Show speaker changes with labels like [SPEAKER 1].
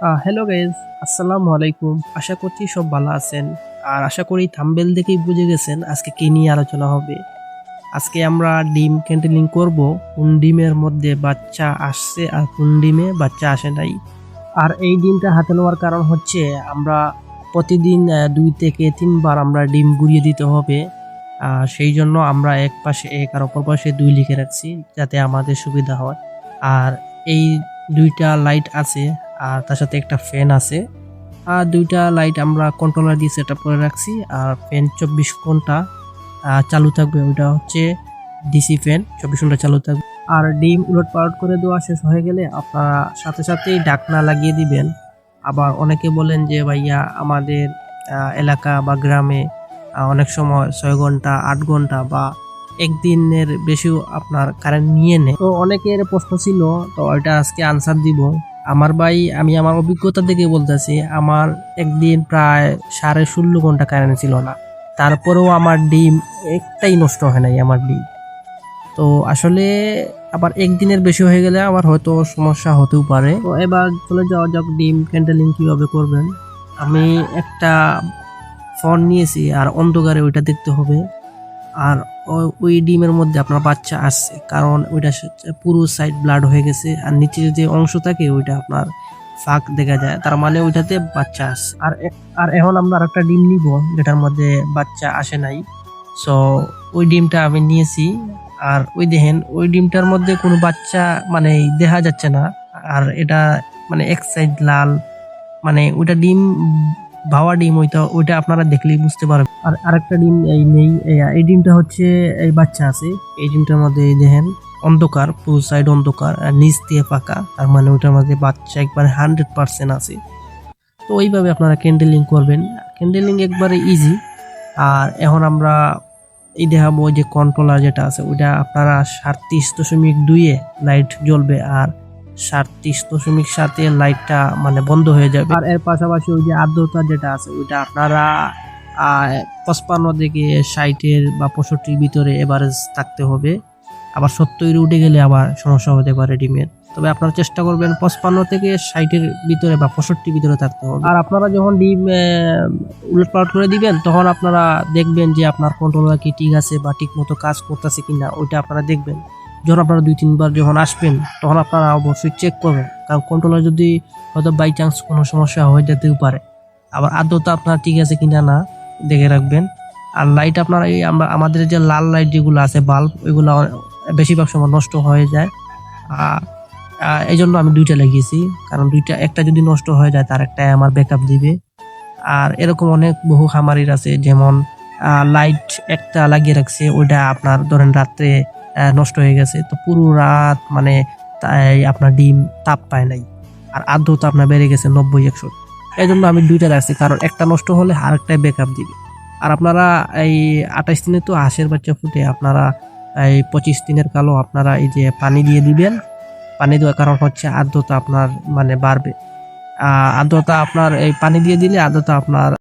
[SPEAKER 1] Hello guys, আসসালামু আলাইকুম। আশা করছি সব ভালো আছেন। আর আশা করি থাম্বনেল দেখেই বুঝে গেছেন আজকে কি নিয়ে আলোচনা হবে। আজকে আমরা ডিম ক্যান্টেলিং করব, কোন ডিমের মধ্যে বাচ্চা আসছে আর কোন ডিমে বাচ্চা আসে নাই। আর এই ডিমটা হাতে নেওয়ার কারণ হচ্ছে আমরা প্রতিদিন 2 থেকে 3 বার আমরা ডিম গুঁড়িয়ে দিতে হবে। সেই জন্য আমরা এক পাশে 1 আর অপর পাশে 2 লিখে রাখছি, যাতে আমাদের সুবিধা হয়। আর এই 2টা লাইট আছে, আর তার সাথে একটা ফ্যান আছে। আর 2টা লাইট আমরা কন্ট্রোলার দিয়ে সেট আপ করে রাখছি। আর ফ্যান 24 ঘন্টা চালু থাকবে, ওইটা হচ্ছে ডিসি ফ্যান, 24 ঘন্টা চালু থাকবে। আর ডিম উলট পালট করে দেওয়া শেষ হয়ে গেলে আপনারা সাথে সাথেই ঢাকনা লাগিয়ে দিবেন। আবার অনেকে বলেন যে ভাইয়া আমাদের এলাকা বা গ্রামে অনেক সময় 6 ঘন্টা 8 ঘন্টা বা একদিনের বেশিও আপনার কারেন্ট নিয়ে নেয়। তো অনেকের প্রশ্ন ছিল, তো এটা আজকে আনসার দিব। আমার ভাই, আমি আমার অভিজ্ঞতা থেকে বলতেছি, আমার একদিন প্রায় 16.5 ঘন্টা কারেন্ট ছিল না, তারপরেও আমার ডিম একটাই নষ্ট হয় নাই আমার ডিম। তো আসলে আবার একদিনের বেশি হয়ে গেলে আবার হয়তো সমস্যা হতেও পারে। তো এবার চলে যাওয়া যাক ডিম ক্যান্ডেলিং কিভাবে করবেন। আমি একটা ফোন নিয়েছি, আর অন্ধকারে ওইটা দেখতে হবে। আর ওই ডিমের মধ্যে আপনার বাচ্চা আসছে, কারণ ওইটা পুরো সাইড ব্লাড হয়ে গেছে, আর নিচে যে অংশ থাকে ওইটা আপনার ফাঁক দেখা যায়, তার মানে ওইটাতে বাচ্চা আসছে। আর এখন আমরা আরেকটা ডিম নিব যেটার মধ্যে বাচ্চা আসে নাই। সো ওই ডিমটা আমি নিয়েছি। আর ওই দেখেন, ওই ডিমটার মধ্যে কোনো বাচ্চা মানে দেখা যাচ্ছে না। আর এটা মানে এক সাইড লাল, মানে ওইটা ডিম ভাবা ডিম, ওইটা আপনারা দেখলেই বুঝতে পারবেন। আর আরেকটা ডিম এই নেই, এই ডিমটা হচ্ছে এই বাচ্চা আছে। এই ডিমটার মধ্যে এই দেখেন অন্ধকার, পুরো সাইড অন্ধকার আর নিচ দিয়ে ফাঁকা, তার মানে ওইটার মধ্যে বাচ্চা একবারে 100% আছে। তো ওইভাবে আপনারা ক্যান্ডেলিং করবেন। ক্যান্ডেলিং একবারে ইজি। আর এখন আমরা এই দেখাবো যে কন্ট্রোলার যেটা আছে, ওইটা আপনারা 37.2-এ লাইট জ্বলবে, আর 37.7-এ লাইটটা মানে বন্ধ হয়ে যাবে। আর এর পাশাপাশি ওই যে আর্দ্রতা যেটা আছে, ওইটা আপনারা 55 থেকে 60-এর বা 65-র ভিতরে এভারেজ থাকতে হবে। আবার 70-এর উঠে গেলে আবার সমস্যা হতে পারে ডিমের। তবে আপনারা চেষ্টা করবেন 55 থেকে 60-এর ভিতরে বা 65-র ভিতরে থাকতে হবে। আর আপনারা যখন ডিম উলটপালট করে দিবেন, তখন আপনারা দেখবেন যে আপনার কন্ট্রোলার কি ঠিক আছে বা ঠিক মতো কাজ করতেছে কিনা, ওইটা আপনারা দেখবেন। যখন আপনারা 2-3 বার যখন আসবেন, তখন আপনারা অবশ্যই চেক করবেন, কারণ কন্ট্রোলার যদি হয়তো বাই চান্স কোনো সমস্যা হয়ে যেতেও পারে। আবার আর্দ্রতা আপনার ঠিক আছে কিনা না দেখে রাখবেন। আর লাইট আপনার এই আমাদের যে লাল লাইট যেগুলো আছে বাল্ব, ওইগুলো বেশিরভাগ সময় নষ্ট হয়ে যায়। এই জন্য আমি 2টা লাগিয়েছি, কারণ একটা যদি নষ্ট হয়ে যায় তার একটা আমার ব্যাকআপ দিবে। আর এরকম অনেক বহু খামারির আছে, যেমন লাইট একটা লাগিয়ে রাখছে, ওইটা আপনার ধরেন রাত্রে নষ্ট হয়ে গেছে, তো পুরো রাত মানে তাই আপনার ডিম তাপ পায় নাই। আর আর্দ্রতা আপনার বেড়ে গেছে 90-100। এই জন্য আমি 2টা রাখছি, কারণ একটা নষ্ট হলে আরেকটাই ব্যাকআপ দিবে। আর আপনারা এই 28 দিনে তো হাঁসের বাচ্চা ফুটে, আপনারা এই 25 দিনের কালো আপনারা এই যে পানি দিয়ে দিবেন। পানি দেওয়ার কারণ হচ্ছে আর্দ্রতা আপনার মানে বাড়বে। আর্দ্রতা আপনার এই পানি দিয়ে দিলে আর্দ্রতা আপনার